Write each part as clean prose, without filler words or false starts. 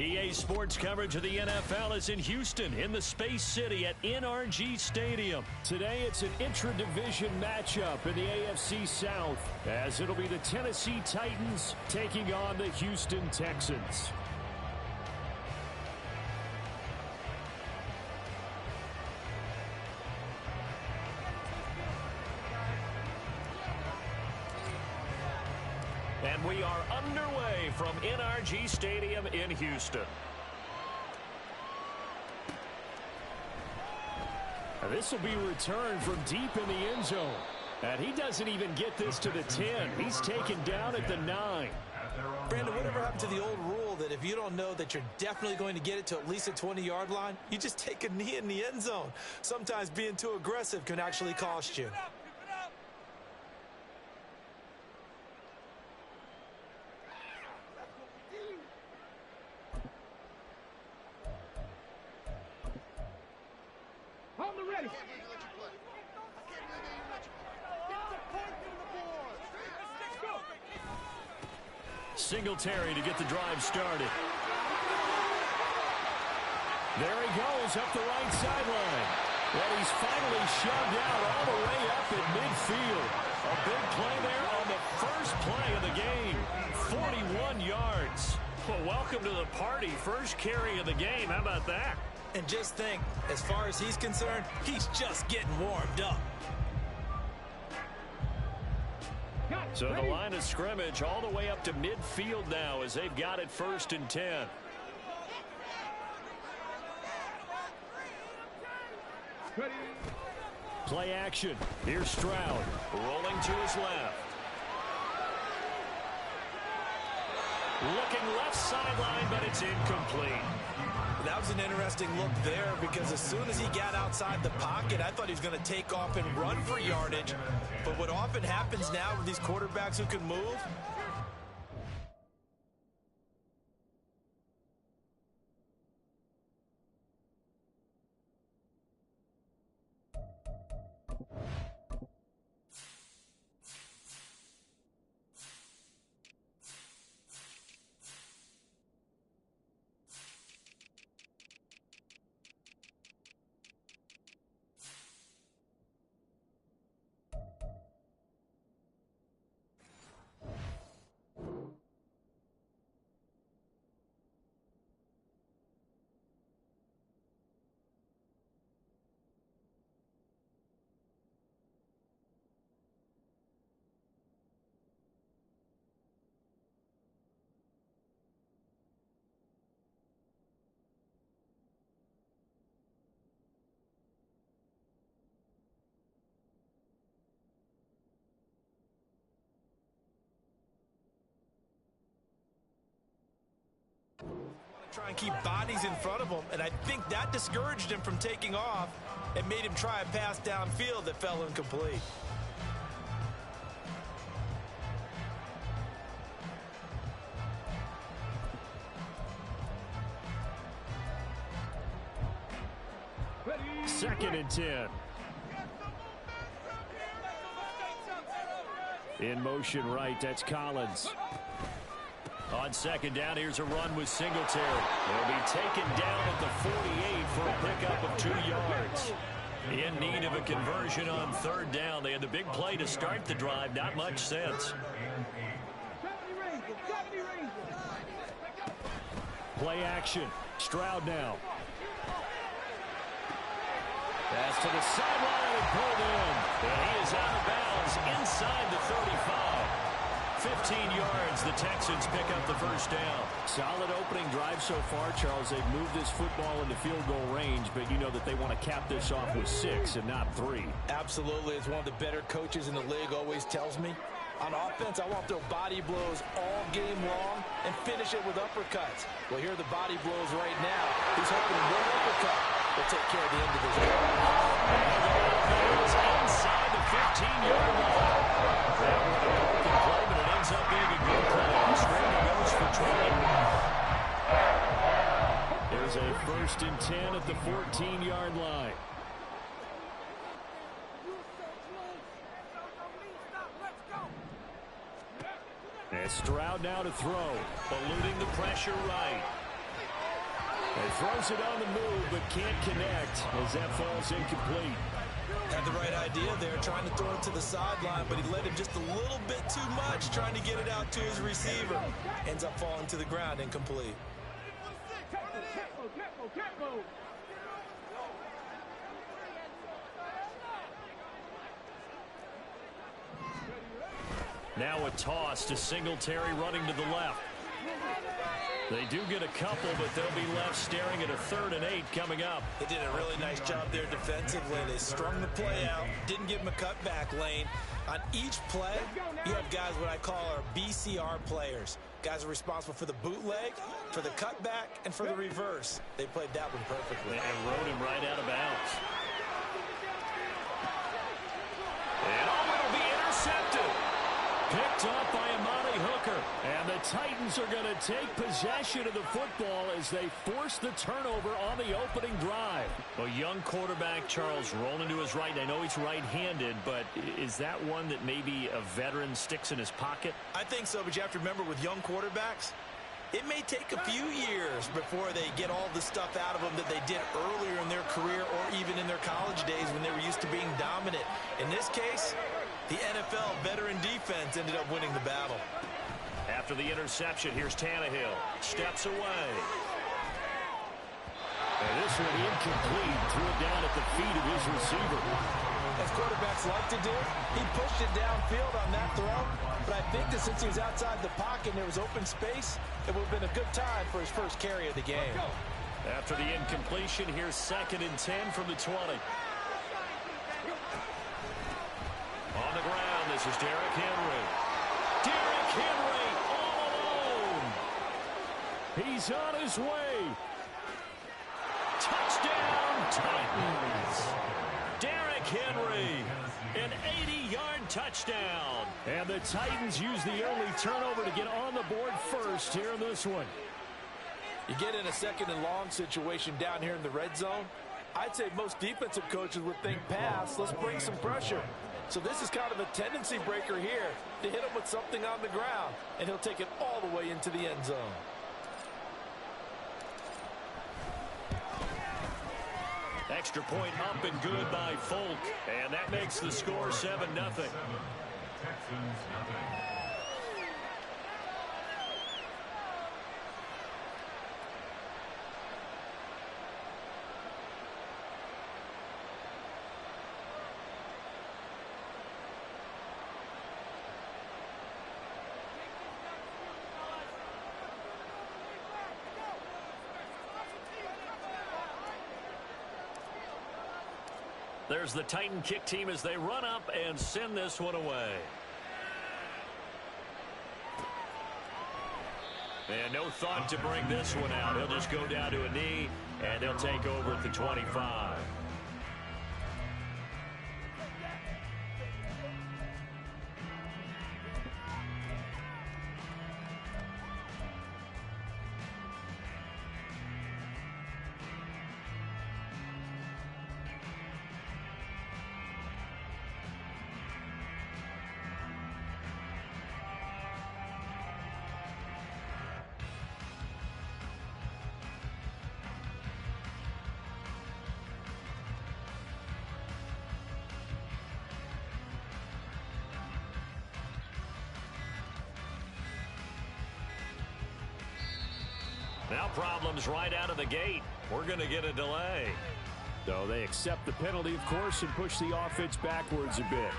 EA Sports coverage of the NFL is in Houston in the Space City at NRG Stadium. Today it's an intra-division matchup in the AFC South, as it'll be the Tennessee Titans taking on the Houston Texans. And we are underway from NRG Stadium in Houston. This will be returned from deep in the end zone. And he doesn't even get this to the 10. He's taken down at the 9. Brandon, whatever happened to the old rule that if you don't know that you're definitely going to get it to at least a 20-yard line, you just take a knee in the end zone. Sometimes being too aggressive can actually cost you. Singletary to get the drive started. There he goes up the right sideline. Well, he's finally shoved out all the way up at midfield. A big play there on the first play of the game. 41 yards. Well, welcome to the party. First carry of the game. How about that? And just think, as far as he's concerned, he's just getting warmed up. So the line of scrimmage all the way up to midfield now as they've got it 1st and 10. Play action. Here's Stroud rolling to his left. Looking left sideline, but it's incomplete. That was an interesting look there because as soon as he got outside the pocket, I thought he was going to take off and run for yardage. But what often happens now with these quarterbacks who can move, try and keep bodies in front of him, and I think that discouraged him from taking off and made him try a pass downfield that fell incomplete. Second and 10. In motion right, that's Collins. On second down, here's a run with Singletary. They'll be taken down at the 48 for a pickup of 2 yards. In need of a conversion on third down. They had the big play to start the drive. Not much sense. Play action. Stroud now. Pass to the sideline and pulled in. And he is out of bounds inside the 35. 15 yards, the Texans pick up the first down. Solid opening drive so far, Charles. They've moved this football into field goal range, but you know that they want to cap this off with 6 and not 3. Absolutely. As one of the better coaches in the league always tells me, on offense, I want to throw body blows all game long and finish it with uppercuts. Well, here are the body blows right now. He's hoping one uppercut will take care of the end of this game. Inside the 15-yard line. That was a broken play, but it ends up being a good play. Screaming goes for 20. There's a 1st and 10 at the 14-yard line. And Stroud now to throw. Eluding the pressure right. He throws it on the move, but can't connect as that falls incomplete. Had the right idea there, trying to throw it to the sideline, but he led him just a little bit too much, trying to get it out to his receiver. Ends up falling to the ground, incomplete. Now a toss to Singletary running to the left. They do get a couple, but they'll be left staring at a 3rd and 8 coming up. They did a really nice job there defensively. They strung the play out, didn't give him a cutback lane. On each play, you have guys what I call our BCR players. Guys are responsible for the bootleg, for the cutback, and for the reverse. They played that one perfectly. And rode him right out of bounds. And it'll be intercepted. Picked up by Amani Hooker. And the Titans are going to take possession of the football as they force the turnover on the opening drive. A young quarterback, Charles, rolling to his right. I know he's right-handed, but is that one that maybe a veteran sticks in his pocket? I think so, but you have to remember with young quarterbacks, it may take a few years before they get all the stuff out of them that they did earlier in their career or even in their college days when they were used to being dominant. In this case, the NFL veteran defense ended up winning the battle. After the interception, here's Tannehill. Steps away. And this one incomplete. Threw it down at the feet of his receiver. As quarterbacks like to do, he pushed it downfield on that throw. But I think that since he was outside the pocket and there was open space, it would have been a good time for his first carry of the game. After the incompletion, here's 2nd and 10 from the 20. On the ground, this is Derrick Henry. Derrick Henry all alone. He's on his way. Touchdown, Titans. Derrick Henry, an 80-yard touchdown. And the Titans use the early turnover to get on the board first here in this one. You get in a 2nd and long situation down here in the red zone. I'd say most defensive coaches would think pass. Let's bring some pressure. So this is kind of a tendency breaker here to hit him with something on the ground, and he'll take it all the way into the end zone. Extra point up and good by Folk, and that makes the score 7-0. There's the Titan kick team as they run up and send this one away. And no thought to bring this one out. He'll just go down to a knee, and they'll take over at the 25. Now problems right out of the gate. We're going to get a delay. So they accept the penalty, of course, and push the offense backwards a bit.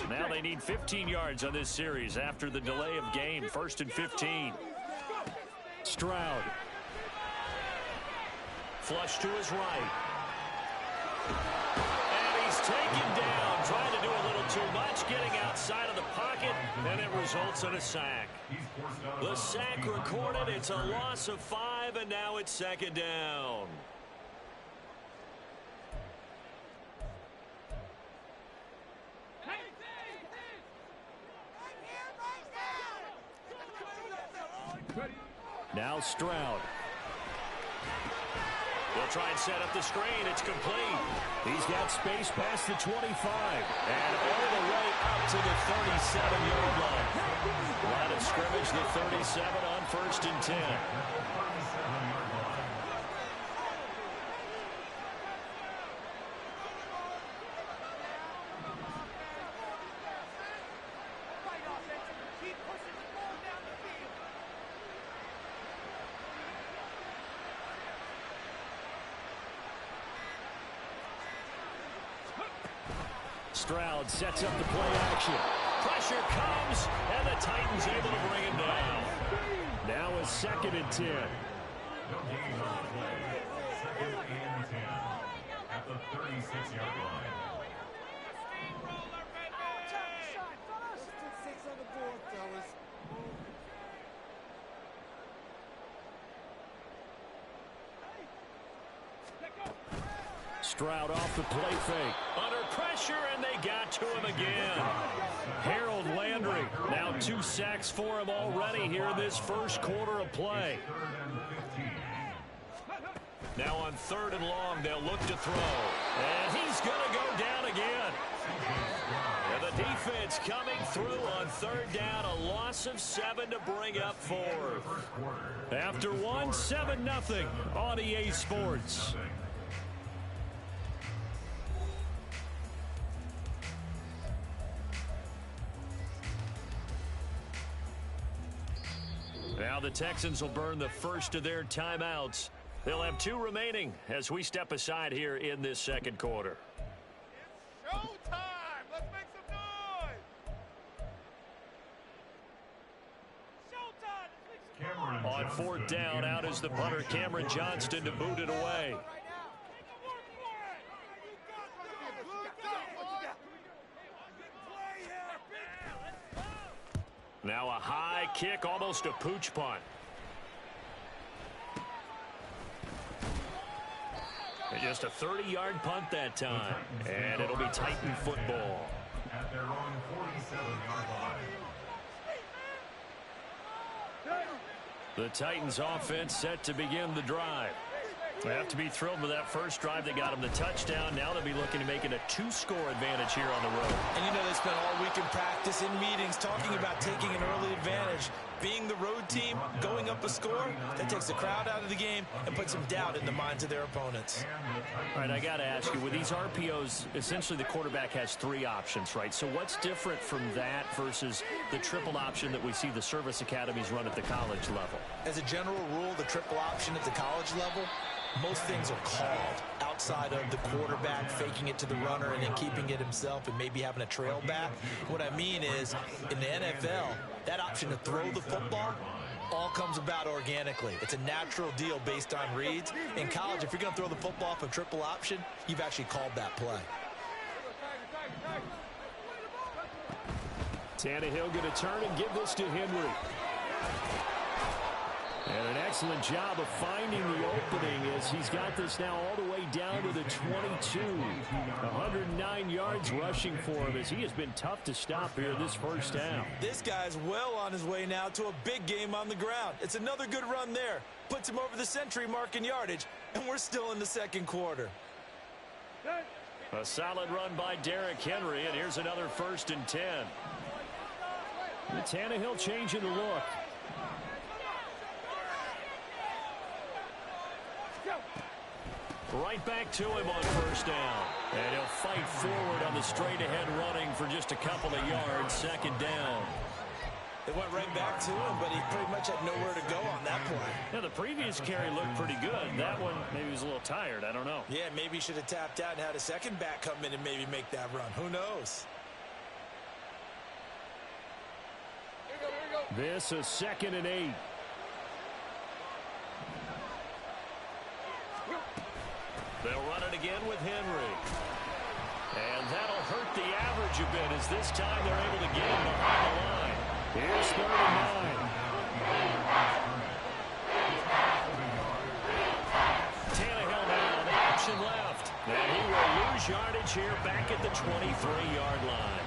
Now they need 15 yards on this series after the delay of game. 1st and 15. Stroud. Flush to his right. And he's taken down, trying to do a little too much, getting outside of the pocket, and it results in a sack. The sack recorded. It's a loss of 5, and now it's 2nd down. Now Stroud. The They'll try and set up the screen. It's complete. He's got space past the 25 and all the way up to the 37-yard line. Line of scrimmage, the 37 on 1st and 10. Stroud sets up the play action. Pressure comes, and the Titans able to bring him down. Now a 2nd and 10. Second and 10 at the 36-yard line. Stroud off the play fake. Under pressure, and they got to him again. Harold Landry, now 2 sacks for him already here in this first quarter of play. Now on 3rd and long, they'll look to throw. And he's going to go down again. And the defense coming through on 3rd down, a loss of 7 to bring up 4th. After 1, 7-0 on EA Sports. Now the Texans will burn the first of their timeouts. They'll have 2 remaining as we step aside here in this second quarter. It's showtime! Let's make some noise! Showtime! On 4th down, out is the punter, Cameron Johnston, to boot it away. Now a high kick, almost a pooch punt. And just a 30-yard punt that time. And it'll be Titan football. At their own 47-yard line. The Titans offense set to begin the drive. They have to be thrilled with that first drive that got them the touchdown. Now they'll be looking to make it a 2-score advantage here on the road. And you know, they spent all week in practice, in meetings, talking about taking an early advantage. Being the road team, going up a score, that takes the crowd out of the game and puts some doubt in the minds of their opponents. All right, I got to ask you, with these RPOs, essentially the quarterback has 3 options, right? So what's different from that versus the triple option that we see the service academies run at the college level? As a general rule, the triple option at the college level, most things are called outside of the quarterback faking it to the runner and then keeping it himself and maybe having a trail back. What I mean is, in the NFL, that option to throw the football all comes about organically. It's a natural deal based on reads. In college, if you're going to throw the football off a triple option, you've actually called that play. Tannehill going to turn and give this to Henry. And an excellent job of finding the opening as he's got this now all the way down to the 22. 109 yards rushing for him as he has been tough to stop here this first down. This guy's well on his way now to a big game on the ground. It's another good run there. Puts him over the century mark in yardage, and we're still in the second quarter. A solid run by Derrick Henry, and here's another 1st and 10. And Tannehill changing the look. Right back to him on 1st down. And he'll fight forward on the straight-ahead running for just a couple of yards. 2nd down. It went right back to him, but he pretty much had nowhere to go on that play. Yeah, the previous carry looked pretty good. That one, maybe he was a little tired. I don't know. Yeah, maybe he should have tapped out and had a second back come in and maybe make that run. Who knows? This is 2nd and 8. They'll run it again with Henry. And that'll hurt the average a bit as this time they're able to get him behind the line. Here's 3rd and 9. Tannehill now, option left. And he will lose yardage here back at the 23-yard line.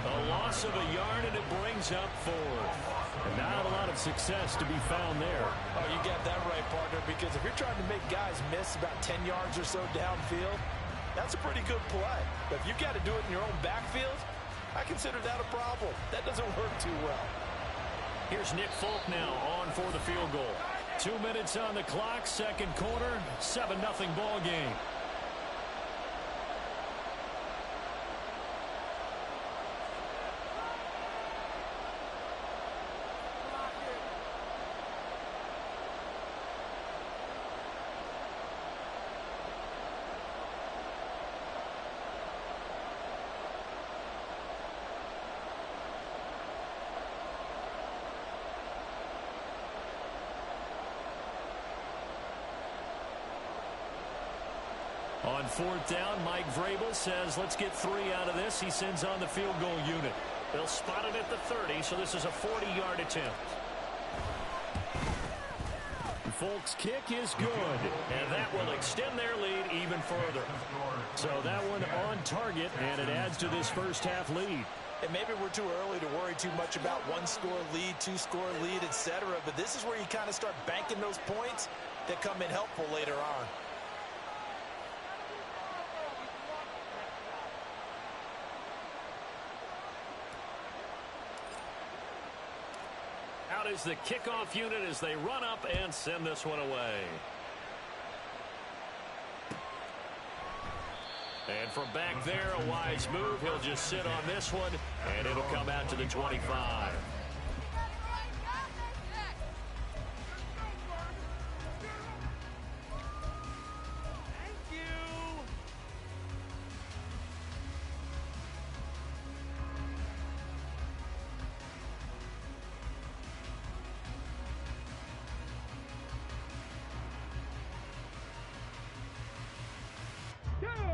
A loss loss of a yard, and it brings up 4th. And not a lot of success to be found there. Oh, you got that right, partner, because if you're trying to make guys miss about 10 yards or so downfield, that's a pretty good play. But if you've got to do it in your own backfield, I consider that a problem. That doesn't work too well. Here's Nick Folk now on for the field goal. 2 minutes on the clock, second quarter, 7-0 ball game. On 4th down, Mike Vrabel says, let's get 3 out of this. He sends on the field goal unit. They'll spot it at the 30, so this is a 40-yard attempt. Folk's kick is good, and that will extend their lead even further. So that one on target, and it adds to this first-half lead. And maybe we're too early to worry too much about 1-score lead, 2-score lead, etc. But this is where you kind of start banking those points that come in helpful later on. Out is the kickoff unit as they run up and send this one away. And from back there, a wise move. He'll just sit on this one, and it'll come out to the 25.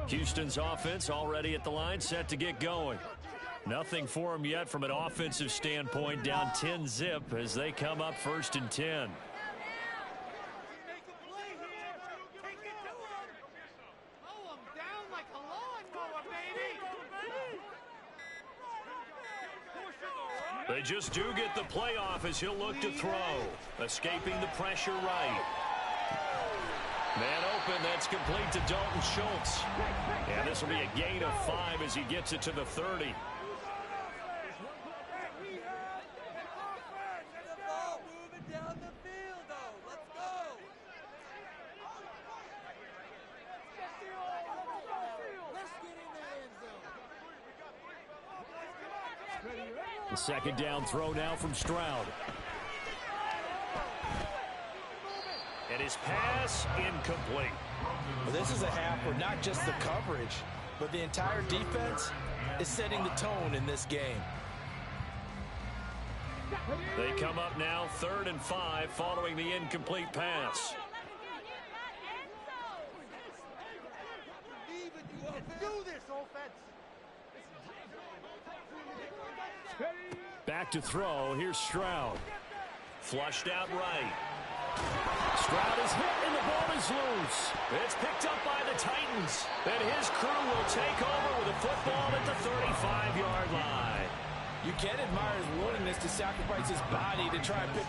Houston's offense already at the line, set to get going. Nothing for them yet from an offensive standpoint, down 10-zip as they come up 1st and 10. They just do get the playoff as he'll look to throw. Escaping the pressure right. Man open, that's complete to Dalton Schultz. And this will be a gain of 5 as he gets it to the 30. The second down throw now from Stroud. And his pass incomplete. Well, this is a half where not just the coverage, but the entire defense is setting the tone in this game. They come up now 3rd and 5 following the incomplete pass. Back to throw. Here's Stroud. Flushed out right. Stroud is hit and the ball is loose. It's picked up by the Titans. And his crew will take over with a football at the 35-yard line. You can admire his willingness to sacrifice his body to try and pick